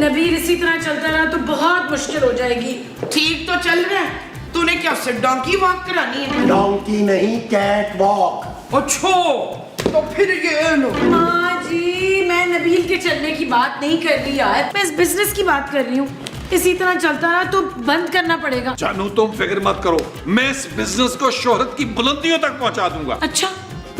नबील इसी तरह चलता रहा तो बहुत मुश्किल हो जाएगी। ठीक तो चल रहा है। तूने क्या उससे डोंकी वॉक करानी है? डोंकी नहीं, कैट वॉक। अच्छा तो फिर ये लो। माँ जी, मैं नबील के चलने की बात नहीं कर रही यार, मैं इस बिजनेस की बात कर रही हूँ। इसी तरह चलता रहा तो बंद करना पड़ेगा। जानू तुम फिक्र मत करो, मैं इस बिजनेस को शोहरत की बुलंदियों तक पहुंचा दूंगा। अच्छा,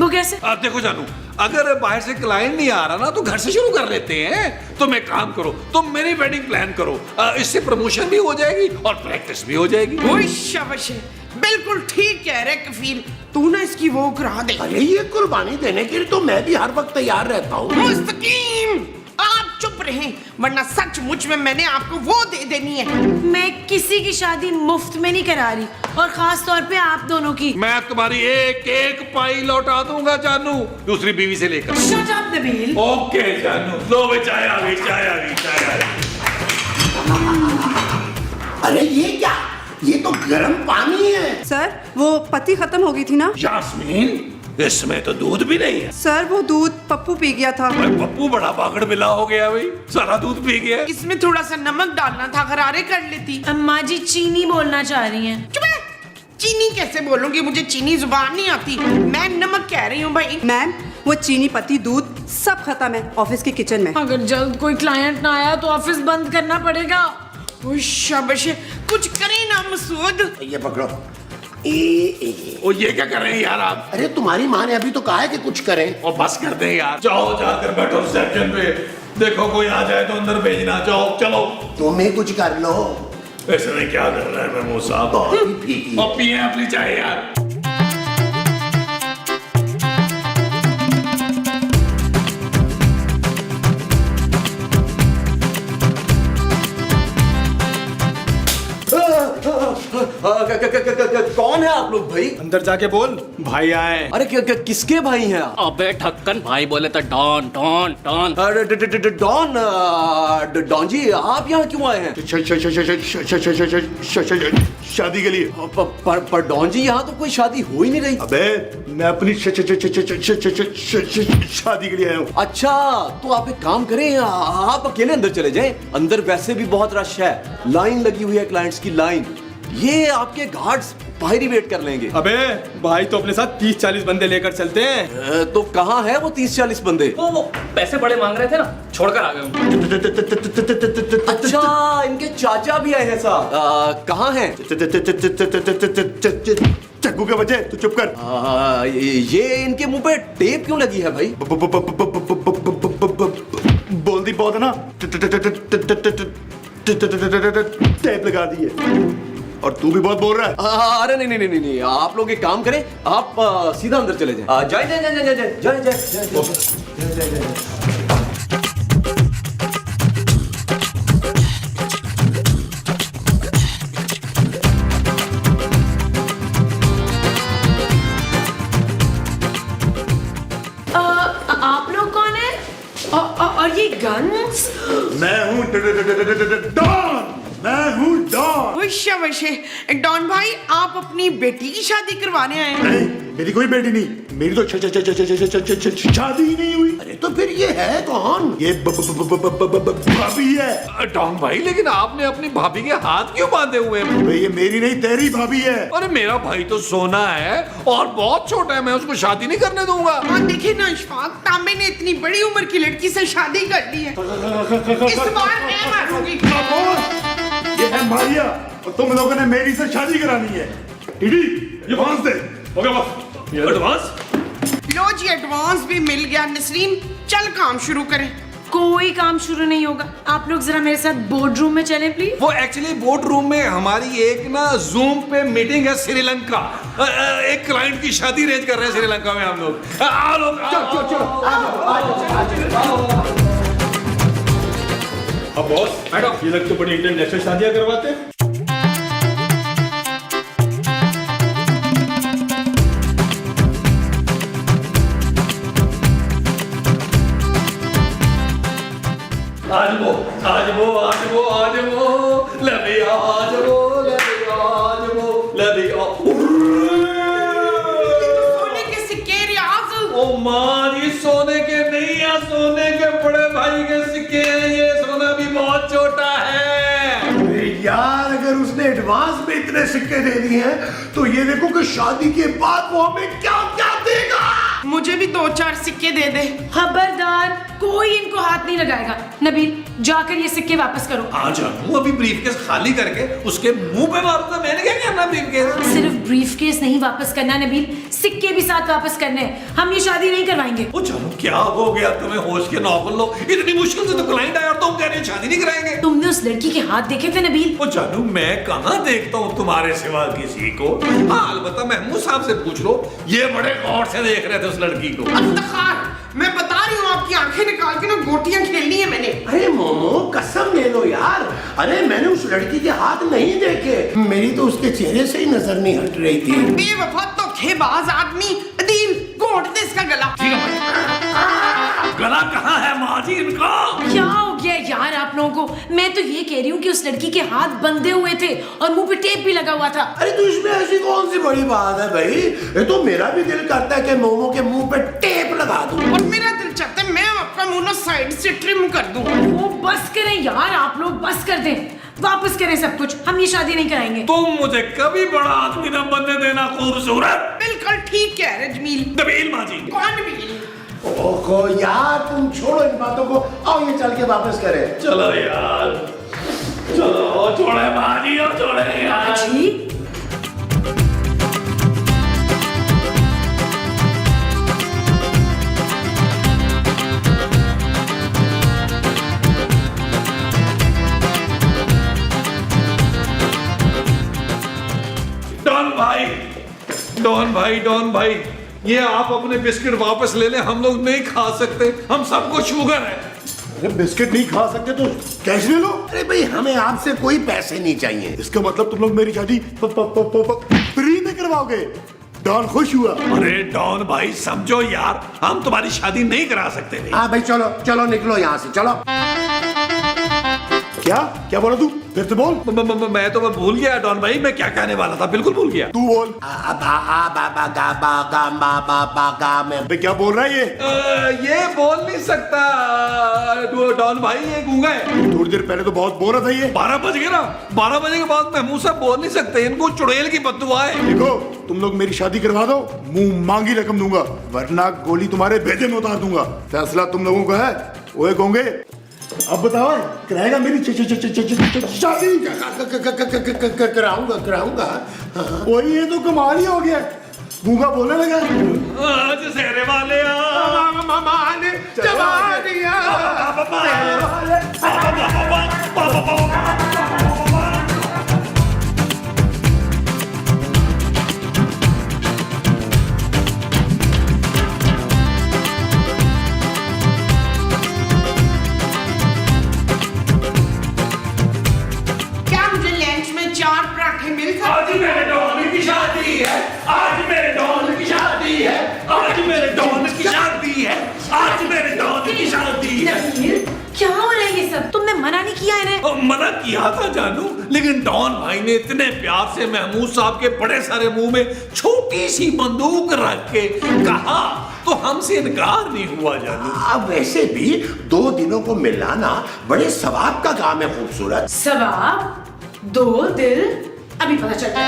वो कैसे? देखो जानू, अगर बाहर से क्लाइंट नहीं आ रहा ना तो घर से शुरू कर लेते हैं। तुम एक काम करो, तुम मेरी वेडिंग प्लान करो, इससे प्रमोशन भी हो जाएगी और प्रैक्टिस भी हो जाएगी। ओए शाबाश, बिल्कुल ठीक कह रहे कफील, तू ना इसकी वो करा दे। अरे ये कुर्बानी देने के लिए तो मैं भी हर वक्त तैयार रहता हूँ। मुस्तकीम आप चुप रहें, वरना सचमुच में मैंने आपको वो दे देनी है। मैं किसी की शादी मुफ्त में नहीं करा रही, और खास तौर पे आप दोनों की। मैं तुम्हारी एक एक पाई लौटा दूंगा जानू, दूसरी बीवी से लेकर। Shut up Nabeel. ओके जानू, लो भाई चाय आ गई, चाय आ गई, चाय आ गई। अरे ये क्या, ये तो गर्म पानी है। सर वो पत्ती खत्म हो गई थी ना। यास्मीन, इसमें तो दूध भी नहीं है। सर वो दूध पप्पू पी गया था। भाई पप्पू बड़ा बागड़ मिला हो गया भाई, सारा दूध पी गया। इसमें थोड़ा सा नमक डालना था, गरारे कर लेती। अम्मा जी चीनी बोलना चाह रही हैं। चुप है, चीनी कैसे बोलूंगी, मुझे चीनी जुबान नहीं आती। मैं नमक कह रही हूँ भाई। मैम वो चीनी पत्ती दूध सब खत्म है ऑफिस के किचन में। अगर जल्द कोई क्लाइंट ना आया तो ऑफिस बंद करना पड़ेगा। ओए शाबाश, कुछ करें ना मसूद। ये पकड़ो। ओ ये क्या कर रहे हैं यार आप? अरे तुम्हारी माँ ने अभी तो कहा है कि कुछ करें। और बस कर दे यार, जाओ जाकर बैठो रिसेप्शन पे, देखो कोई आ जाए तो अंदर भेजना। जाओ चलो। तुम ही कुछ कर लो। ऐसे में क्या कर रहा है महमूद साहब? बहुत ही फीकी। और पिए अपनी चाय यार। कौन है आप लोग भाई? अंदर जाके बोल भाई आए। अरे किसके भाई हैं आप? अबे ठक्कन भाई बोले तो don don don. Don, don ji आप यहाँ क्यों आए हैं? शादी के लिए। पर डॉन जी यहाँ तो कोई शादी हो ही नहीं रही। अबे मैं अपनी शादी के लिए आया हूँ। अच्छा तो आप एक काम करें, आप अकेले अंदर चले जाएं। अंदर वैसे भी बहुत रश है, लाइन लगी हुई है क्लाइंट्स की लाइन। ये आपके गार्ड्स बाहर ही वेट कर लेंगे। अबे भाई तो अपने साथ 30-40 बंदे लेकर चलते हैं। तो कहाँ है वो 30-40 बंदे? वो पैसे बड़े मांग रहे थे ना, छोड़कर आ गए हूँ। अच्छा इनके चाचा भी आए हैं साहब। कहाँ हैं? चक्कू के बच्चे तू चुप कर। ये इनके मुंह पे टेप क्यों लगी है भाई? बोल दी बहुत है ना, टेप लगा दी है। और तू भी बहुत बोल रहा है। अरे नहीं, आप लोग एक काम करें, आप सीधा अंदर चले जाएं। जाए। आप लोग कौन है? और ये गन्स? मैं हूँ डॉन, मैं हूँ डॉन। ओए शाबाश, डॉन भाई आप अपनी बेटी की शादी करवाने आए हैं? नहीं मेरी कोई बेटी नहीं, मेरी तो शादी ही नहीं हुई। अरे तो फिर ये है कौन? ये भाभी है। डॉन भाई लेकिन आपने अपनी भाभी के हाथ क्यों बांधे हुए हैं? ये मेरी नहीं तेरी भाभी है। अरे मेरा भाई तो सोना है और बहुत छोटा है, मैं उसको शादी नहीं करने दूंगा। और देखिए ना इशफाक, तांबे ने इतनी बड़ी उम्र की लड़की से शादी कर ली है। इस बार मैं मारूंगी। ये है मारिया और तुम लोगों ने मेरी से शादी करानी है। टीडी ये एडवांस दे। हो गया बस, ये एडवांस। लो जी एडवांस भी मिल गया। नसरीन चल काम शुरू करें। कोई काम शुरू नहीं होगा, आप लोग जरा मेरे साथ बोर्ड रूम में चलें प्लीज। वो एक्चुअली बोर्ड रूम में हमारी एक ना जूम पे मीटिंग है श्रीलंका। एक क्लाइंट की शादी अरेंज कर रहे हैं श्रीलंका में हम लोग। आओ लोग, अब बॉस ये लोग तो बड़ी इंटरनेशनल शादियां करवाते हैं। आज वो लबी आज वो सोने के सिक्के रियाज। ओ माँ, ये सोने के नहीं है, सोने के बड़े भाई के सिक्के हैं। ये सोना भी बहुत यार अगर उसने एडवांस में इतने सिक्के दे दिए हैं तो ये देखो कि शादी के बाद वो हमें क्या क्या देगा। मुझे भी 2-4 सिक्के दे दे। खबरदार, कोई इनको हाथ नहीं लगाएगा। नबील, जाकर ये सिक्के वापस करो। हाँ जानू, अभी ब्रीफकेस खाली करके उसके मुंह पे मारूंगा। मैंने क्या करना ब्रीफकेस? सिर्फ ब्रीफकेस नहीं वापस करना नबील, सिक्के भी साथ वापस करने हैं। हम ये शादी नहीं करवाएंगे। ओ जानू, क्या हो गया तुम्हें? होश के नौकर लो। इतनी मुश्किल से तो क्लाइंट आया और तुम कह रहे हो शादी नहीं कराएंगे? तुमने उस लड़की के हाथ देखे थे नबील? ओ जानू, मैं कहाँ देखता हूँ तुम्हारे सिवा किसी को। हाँ अलबत्ता महमूद साहब से पूछ लो, ये बड़े गौर से देख रहे थे उस लड़की को। अफ्तार, मैं बता रही हूँ आपकी आंखें निकाल के ना गोटियां खेलनी है मैंने। अरे मोमो कसम ले लो यार, अरे मैंने उस लड़की के हाथ नहीं देखे, मेरी तो उसके चेहरे से ही नजर नहीं हट रही थी। बेवफा धोखेबाज आदमी। अदील, घोट दे इसका गला। गला कहाँ है माँ जी इनका? क्या हो गया यार आप लोगों को? मैं तो ये कह रही हूँ कि उस लड़की के हाथ बंधे हुए थे और मुंह पे टेप भी लगा हुआ था। अरे तो इसमें ऐसी कौन सी बड़ी बात है भाई? ये तो मेरा भी दिल करता है कि मोमो के मुंह पे टेप लगा दूं। और मेरा दिल चाहता है मैं आपका मुंह ना साइड से ट्रिम कर दूं। वो बस करें यार, आप लोग बस कर दें, वापस करें सब कुछ। हम ये शादी नहीं कराएंगे। तुम मुझे कभी बड़ा आदमी न बनने देना खूबसूरत। बिल्कुल ठीक कह रहे जमील। नबील माँ जी। कौन नबील? ओहो यार तुम छोड़ो इन बातों को, आओ ये चल के वापस करें। चलो यार, चलो छोड़े माँ जी, और छोड़े यार। जी डॉन भाई, ये आप अपने बिस्किट वापस ले लें। हम लोग नहीं खा सकते, हम सबको शुगर है। अरे बिस्किट नहीं खा सकते तो कैश ले लो। अरे भाई हमें आपसे कोई पैसे नहीं चाहिए। इसका मतलब तुम लोग मेरी शादी फ्री में करवाओगे? डॉन खुश हुआ। अरे डॉन भाई समझो यार, हम तुम्हारी शादी नहीं करा सकते। हाँ भाई चलो चलो निकलो यहाँ से, चलो। क्या क्या बोला तू? फिर से बोल। मैं तो भूल गया डॉन भाई, मैं क्या कहने वाला था, बिल्कुल भूल गया। तू बोल। मैं क्या बोल रहा है ये बोल नहीं सकता डॉन भाई, ये गूंगा है। थोड़ी देर पहले तो बहुत बोल रहा था ये। 12 बज गए ना, 12 बजे के बाद महमूद साहब बोल नहीं सकते, इनको चुड़ैल की बददुआ है। देखो तुम लोग मेरी शादी करवा दो, मुंह मांगी रकम दूंगा, वरना गोली तुम्हारे भेजे में उतार दूंगा। फैसला तुम लोगों का है। ओए गोंगे, अब बताओ कराएगा मेरी शादी? कराऊंगा कराऊंगा। वही ये तो कमाल ही हो गया, गूंगा बोलने लगा। आज सेरे वाले मामा ने जमा दिया। क्या मुझे लंच में 4 पराठे मिल सकते? आज मेरे डॉन की शादी है, आज मेरे डॉन की शादी है, आज मेरे डॉन की शादी है, आज मेरे डॉन की शादी है। नबील, क्या हो रहा है ये सब? तुमने मना नहीं किया इन्हें? मना किया था जानू, लेकिन डॉन भाई ने इतने प्यार से महमूद साहब के बड़े सारे मुंह में छोटी सी बंदूक रख के कहा तो हमसे इनकार नहीं हुआ जानू। अब वैसे भी 2 दिनों को मिलाना बड़े सवाब का काम है खूबसूरत। सवाब 2 दिल अभी पता चलता है।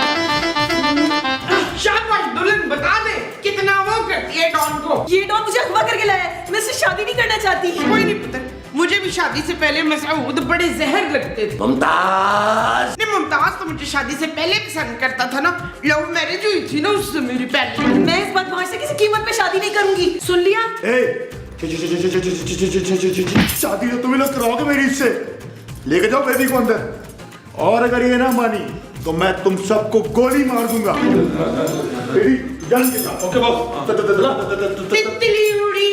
शाबाश दुल्हन, बता दे कितना वो करती है डॉन को। ये डॉन मुझे अगवा करके लाया है, मैं इससे शादी नहीं करना चाहती। कोई नहीं पता, मुझे भी शादी से पहले मसऊद बड़े जहर लगते थे। मुमताज, नहीं, मुमताज तो मुझे शादी से पहले पसंद करता था ना, लव मैरिज हुई थी ना उससे मेरी पहले। मैं इस बदमाश से किसी कीमत पे शादी नहीं करूंगी, सुन लिया? शादी तो तुम्हें लोग कराओगे मेरी इससे। लेके जाओ बेबी को अंदर, और अगर ये ना मानी तो मैं तुम सबको गोली मार दूंगा। बेबी जान के साथ। Okay boss. तितली उड़ी।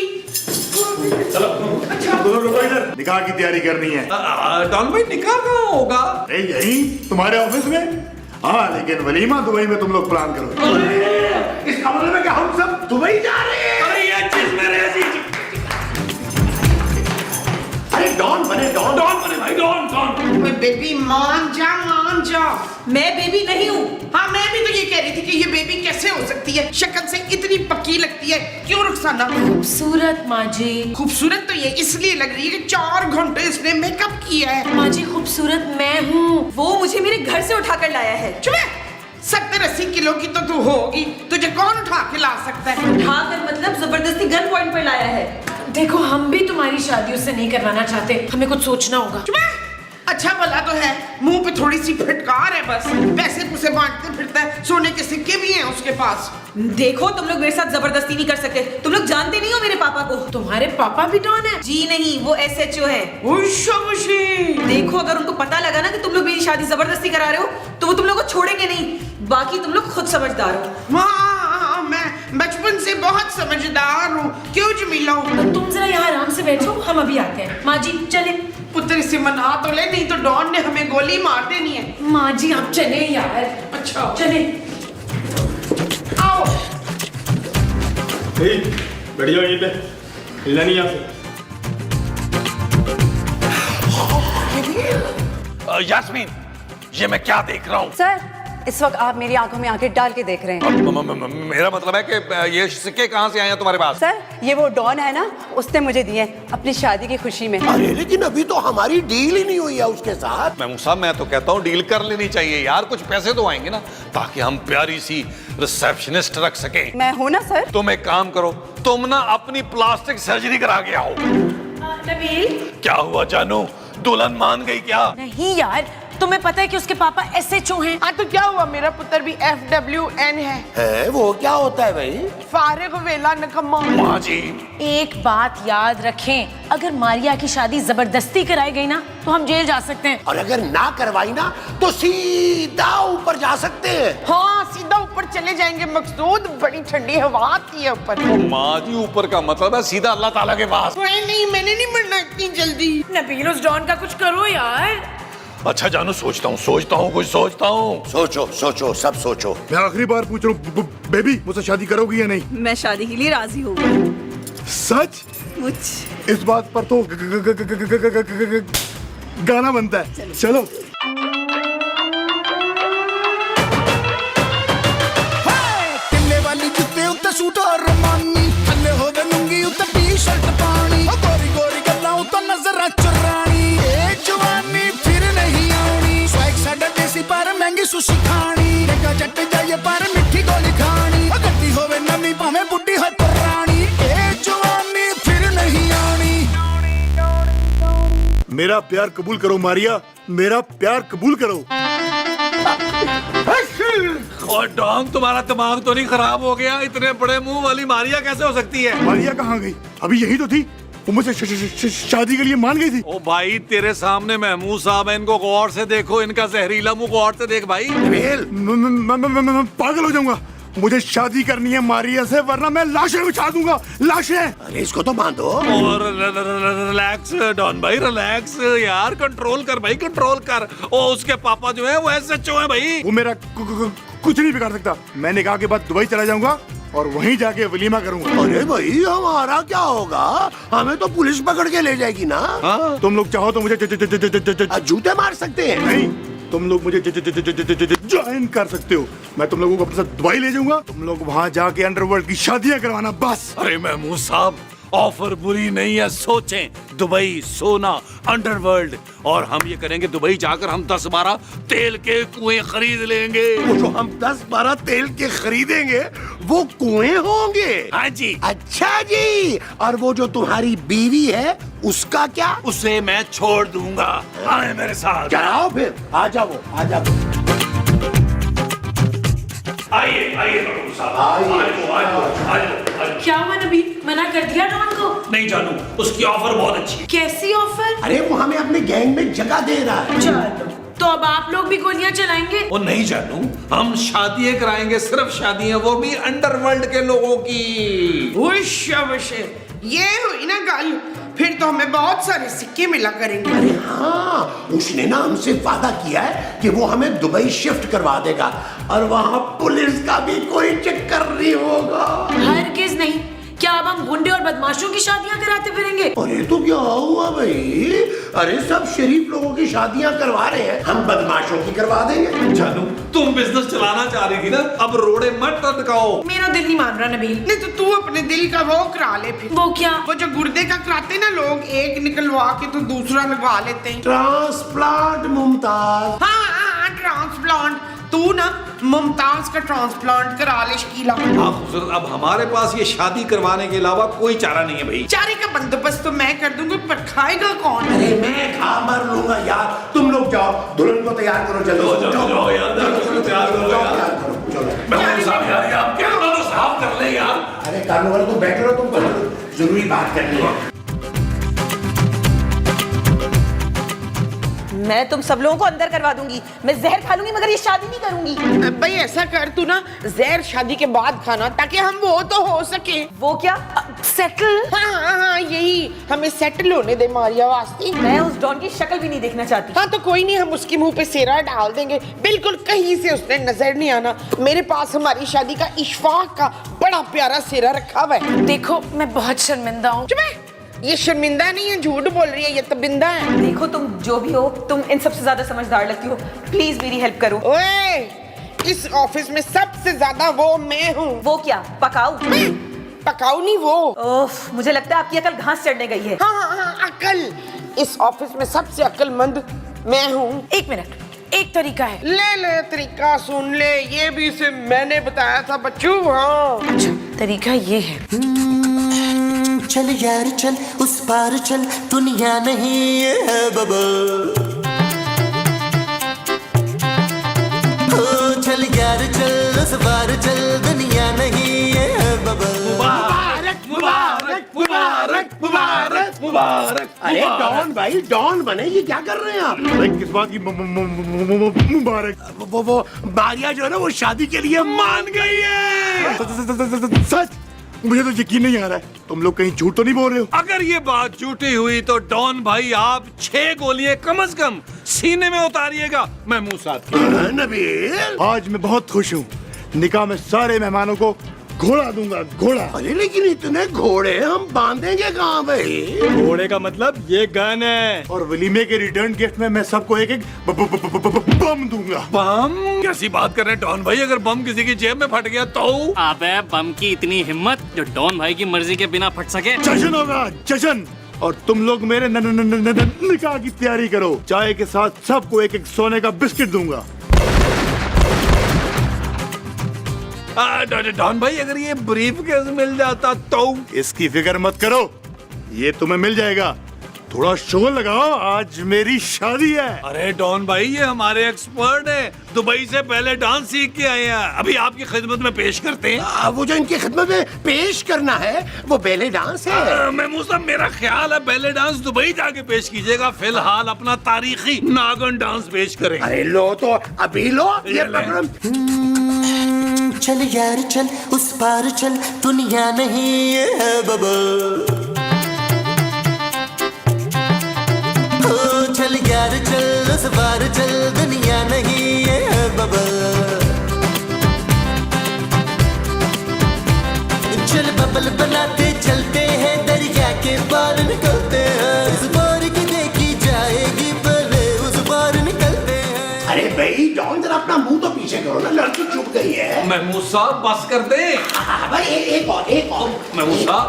चलो अच्छा दोनों रुको इधर, निकाह की तैयारी करनी है। डॉन भाई निकाह कहाँ होगा? अरे यही तुम्हारे ऑफिस में। हाँ लेकिन वलीमा दुबई में तुम लोग प्लान करो। इसका मतलब है कि हम सब दुबई जा रहे हैं। अरे ये चीज मेरे अरे डॉन बने अरे डॉन बने भाई, डॉन। बेबी मान जा। मैं बेबी नहीं हूँ। हाँ मैं भी तो ये कह रही थी कि ये बेबी कैसे हो सकती है, शक्ल से इतनी पक्की लगती है। क्यों रुखसाना? खूबसूरत माँ जी। खूबसूरत तो ये इसलिए लग रही है कि 4 घंटे इसने मेकअप किया है। माँ जी खूबसूरत मैं हूँ। वो मुझे मेरे घर से उठा कर लाया है। चुप 70-80 किलो की तो तू होगी, तुझे कौन उठा के ला सकता है? उठा कर मतलब जबरदस्ती गन पॉइंट पर लाया है। देखो हम भी तुम्हारी शादी उससे नहीं करवाना चाहते, हमें कुछ सोचना होगा। चुप अच्छा भला तो है, मुंह पे थोड़ी सी फटकार है बस। पैसे पुसे बांटते फिरता है, सोने के सिक्के भी हैं उसके पास। देखो तुम लोग मेरे साथ जबरदस्ती नहीं कर सकते, तुम लोग जानते नहीं हो मेरे पापा को। तुम्हारे पापा भी डॉन है? जी नहीं, वो SHO है। देखो अगर उनको पता लगा ना कि तुम लोग मेरी शादी जबरदस्ती करा रहे हो तो वो तुम लोग को छोड़ेंगे नहीं। बाकी तुम लोग खुद समझदार हो। हाँ, मैं बचपन से बहुत समझदार हूँ। क्यों जमीला हूँ? तो तुम जरा यहाँ आराम से बैठो, हम अभी आते हैं। माँ जी चले। पुत्र इसे मना तो ले, नहीं तो डॉन ने हमें गोली मार देनी है। माँ जी आप चले यार। अच्छा चले। आओ। बैठ जाओ यहीं पे, हिलना नहीं यहाँ से। यास्मीन, ये मैं क्या देख रहा हूँ? सर इस वक्त आप मेरी आंखों में आंखें डाल के देख रहे हैं। मेरा मतलब है कि ये सिक्के कहाँ से आए हैं तुम्हारे पास? सर ये वो डॉन है ना, उसने मुझे दिए अपनी शादी की खुशी में। अरे लेकिन अभी तो हमारी डील ही नहीं हुई है उसके साथ। महमूद साहब मैं तो कहता हूँ डील कर लेनी चाहिए यार, कुछ पैसे तो आएंगे ना, ताकि हम प्यारी सी रिसेप्शनिस्ट रख सके। मैं हूँ ना सर। तुम एक काम करो, तुम ना अपनी प्लास्टिक सर्जरी करा के आओ। नबील। क्या हुआ जानू, दुल्हन मान गई क्या? नहीं यार, तुम्हें पता है कि उसके पापा SHO हैं? हाँ तो क्या हुआ, मेरा पुत्र भी FWN है। वो क्या होता है भाई? फारिग वेला नकम्मा। माँ जी एक बात याद रखें, अगर मारिया की शादी जबरदस्ती कराई गई ना तो हम जेल जा सकते हैं। और अगर ना करवाई ना तो सीधा ऊपर जा सकते हैं। हाँ सीधा ऊपर चले जाएंगे मकसूद, बड़ी ठंडी हवा आती है ऊपर। माँ जी ऊपर का मतलब है सीधा अल्लाह ताला के पास। नहीं मैंने नहीं मरना इतनी जल्दी। नबील उस डॉन का कुछ करो यार। अच्छा जानू सोचता हूँ कुछ सोचता हूँ। सोचो सब सोचो। मैं आखिरी बार पूछ रहा हूँ, बेबी मुझसे शादी करोगी या नहीं? मैं शादी के लिए राजी हूँ। सच? मुझ इस बात पर तो गाना बनता है। चलो किले वाली जुत्ते उत्ते सूट और रमानी, थल्ले होवे लुंगी उत्ते टी-शर्ट पानी, गोरी गोरी गल्लां उत्ते नजर चुरानी, ए जवानी फिर नहीं आनी, स्वैग साडा देसी पर महंगी सुशी खानी, डेगा जट जाइए पर मिठी गोली खानी, गड्डी होवे नवी भावें बुड्ढी है पुरानी, ए जवानी फिर नहीं आनी। मेरा प्यार कबूल करो मारिया, मेरा प्यार कबूल करो। और डॉन तुम्हारा दिमाग तो नहीं खराब हो गया? इतने बड़े मुंह वाली मारिया कैसे हो सकती है? मारिया कहाँ गई? अभी यही तो थी, वो मुझसे शादी के लिए मान गई थी। ओ भाई तेरे सामने महमूद साहब है, इनको गौर से देखो, इनका जहरीला मुंह गौर से देख भाई। मैं पागल हो जाऊंगा, मुझे शादी करनी है मारिया से, वरना मैं लाशें बिछा दूंगा, लाशें। अरे इसको तो बांधो। और रिलैक्स डॉन भाई, रिलैक्स यार, कंट्रोल कर भाई, कंट्रोल कर। ओ उसके पापा जो है वो SHO है भाई। वो मेरा कुछ नहीं बिगाड़ सकता। मैं निकाह के बाद दुबई चला जाऊंगा और वहीं जाके वलीमा करूंगा। अरे भाई हमारा क्या होगा? हमें तो पुलिस पकड़ के ले जाएगी ना। तुम लोग चाहो तो मुझे जूते मार सकते हैं। नहीं, तुम लोग मुझे ज्वाइन कर सकते हो। मैं तुम लोगों को अपने साथ दुबई ले जाऊंगा, तुम लोग वहां जाके अंडरवर्ल्ड की शादियां करवाना बस। अरे महमूद साहब ऑफर बुरी नहीं है, सोचें दुबई, सोना, अंडरवर्ल्ड, और हम ये करेंगे दुबई जाकर हम 10-12 तेल के कुएं खरीद लेंगे। वो जो हम 10-12 तेल के खरीदेंगे वो कुएं होंगे। हाँ जी। अच्छा जी, और वो जो तुम्हारी बीवी है उसका क्या? उसे मैं छोड़ दूंगा। आए मेरे साथ। जाओ फिर, आ जाओ। आइए महमूद साहब, क्या हुआ नबील, मना कर दिया डॉन को? नहीं जानू, उसकी ऑफर बहुत अच्छी है। कैसी ऑफर? अरे वो हमें अपने गैंग में जगह दे रहा है। चलो तो अब आप लोग भी गोलियां चलाएंगे? वो नहीं जानू, हम शादियां कराएंगे, सिर्फ शादियां, वो भी अंडरवर्ल्ड के लोगों की। ये हुई ना गल, फिर तो हमें बहुत सारे सिक्के मिला करेंगे। अरे हाँ, उसने ना हमसे वादा किया है कि वो हमें दुबई शिफ्ट करवा देगा और वहाँ पुलिस का भी कोई चक्कर नहीं होगा। हरगिज़ नहीं, क्या अब हम गुंडे और बदमाशों की शादियां कराते फिरेंगे? अरे तो क्या हुआ भाई? अरे सब शरीफ लोगों की शादियां करवा रहे हैं, हम बदमाशों की करवा देंगे। जानू तुम बिजनेस चलाना चाह रही थी ना, अब रोड़े मत अटकाओ। मेरा दिल नहीं मान रहा नबील। नहीं तो तू अपने दिल का वो करा ले फिर। वो क्या? वो जो गुर्दे का कराते ना लोग, एक निकलवा के तो दूसरा लगवा लेते हैं। ट्रांसप्लांट मुमताज। हाँ ट्रांसप्लांट। तू ना मुमताज का ट्रांसप्लांट करा ले शकीला। हाँ खूबसूरत, अब हमारे पास ये शादी करवाने के अलावा कोई चारा नहीं है भाई। चारे का बंदोबस्त तो मैं कर दूंगी, पर खाएगा कौन? अरे मैं खा मर लूंगा यार, तुम लोग जाओ दुल्हन को तैयार करो, चलो जाओ यार, तैयार करो यार। महमूद साहब यार, ये आप कैमरा तो साफ कर ले यार। अरे कानून तुम बैठो ना, तुम जरूरी बात करनी है। मैं तुम सब लोगों को अंदर करवा दूंगी। मैं जहर खा लूंगी मगर ये शादी नहीं करूंगी। भाई ऐसा कर तू ना, जहर शादी के बाद खाना, ताकि हम वो तो हो सके। वो क्या? सेटल? हाँ यही, हमें सेटल होने दे मारिया वास्ते। मैं उस डॉन की शक्ल भी नहीं देखना चाहती। हाँ तो कोई नहीं, हम उसके मुंह पे सेरा डाल देंगे, बिल्कुल कहीं से उसने नजर नहीं आना। मेरे पास हमारी शादी का इशफाक का बड़ा प्यारा सेरा रखा हुआ है। देखो मैं बहुत शर्मिंदा हूँ। ये शर्मिंदा नहीं है, झूठ बोल रही है, ये तबिंदा है। देखो तुम जो भी हो, तुम इन सबसे ज्यादा समझदार लगती हो। प्लीज मेरी हेल्प करो। ओए, इस ऑफिस में सबसे ज्यादा वो मैं हूँ। वो क्या? पकाऊ? पकाऊ नहीं वो। ओफ, मुझे लगता है आपकी अकल घास चढ़ने गई है। हाँ अकल। इस ऑफिस में सबसे अक्लमंद मैं हूँ। एक मिनट, एक तरीका है। ले तरीका सुन ले, ये भी इसे मैंने बताया था बच्चू। हाँ अच्छा, तरीका ये है। चल यार चल उस पार चल, दुनिया नहीं है बबल। ओ चल यार चल उस पार चल, दुनिया नहीं है बबल। मुबारक मुबारक मुबारक मुबारक मुबारक। अरे डॉन भाई, डॉन बने, ये क्या कर रहे हैं आप? भाई किस बात की मुबारक? वो मारिया जो है ना, वो शादी के लिए मान गई है। सच? मुझे तो यकीन नहीं आ रहा है। तुम लोग कहीं झूठ तो नहीं बोल रहे हो? अगर ये बात झूठी हुई तो डॉन भाई आप 6 गोलियां कम से कम सीने में उतारिएगा महमूद साहब की। नबील, आज मैं बहुत खुश हूँ। निकाह में सारे मेहमानों को घोड़ा दूंगा, घोड़ा। अरे लेकिन इतने घोड़े हम बांधेंगे कहाँ भाई? घोड़े का मतलब ये गन है, और वलीमे के रिटर्न गिफ्ट में मैं सबको एक एक बम दूंगा। बम? कैसी बात कर रहे हैं डॉन भाई? अगर बम किसी की जेब में फट गया तो? अबे बम की इतनी हिम्मत जो डॉन भाई की मर्जी के बिना फट सके? जश्न होगा, जश्न। और तुम लोग मेरे निकाह की तैयारी करो। चाय के साथ सबको एक एक सोने का बिस्किट दूंगा। डॉन भाई अगर ये ब्रीफकेस मिल जाता तो? इसकी फिक्र मत करो, ये तुम्हें मिल जाएगा। थोड़ा शोर लगाओ, आज मेरी शादी है। अरे डॉन भाई ये हमारे एक्सपर्ट हैं, दुबई से पहले डांस सीख के आए हैं, अभी आपकी खिदमत में पेश करते हैं। वो जो इनकी खिदमत में पेश करना है वो बेले डांस है। महमूद साहब मेरा ख्याल है बेले डांस दुबई जाके पेश कीजिएगा, फिलहाल अपना तारीखी नागन डांस पेश करें। अरे लो तो अभी लो, ये पकड़ो। चल यार चल उस पार चल, दुनिया नहीं है बबल। ओ चल यार चल उस पार चल, दुनिया नहीं है बबल। चल बबल बनाते चलते हैं, दरिया के पार निकलते हैं। उस पार की देखी जाएगी, पहले उस पार निकलते हैं। अरे भाई डॉन जरा अपना मुंह तो पीछे करो ना, लड़की चुप गई है। महमूद साहब बस कर दे। भाई एक और महमूद साहब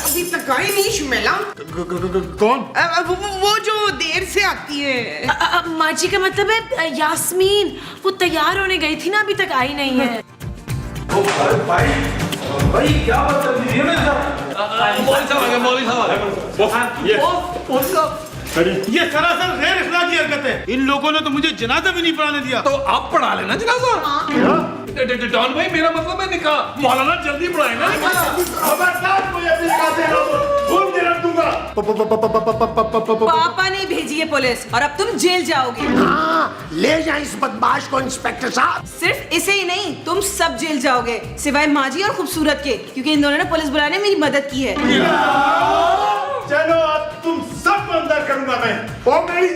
अभी तक आई नहीं शुमेला। कौन? वो जो देर से आती है। माची का मतलब है यास्मीन, वो तैयार होने गई थी ना, अभी तक आई नहीं है। भाई क्या बात कर रही है? मौलवी साहब आ गए, मौलवी साहब आ गए। मौलवी साहब ये सरासर गैर इखलाकी हरकत है। इन लोगों ने तो मुझे जनाजा भी नहीं पढ़ाने दिया। तो आप पढ़ा लेना जनाजा। डॉन भाई मेरा मतलब है निकाह, मौलाना जल्दी पढ़ाए ना। खबरदार मुझे अपनी निकाह से खून के रख दूंगा। पापा ने भेजी है पुलिस, और अब तुम जेल जाओगे। हाँ, ले जाए इस बदमाश को इंस्पेक्टर साहब। सिर्फ इसे ही नहीं, तुम सब जेल जाओगे सिवाय माजी और खूबसूरत के, क्योंकि इन दोनों ने पुलिस बुलाने में मेरी मदद की है। चलो अब तुम सब अंदर करूंगा मैं। और मेरी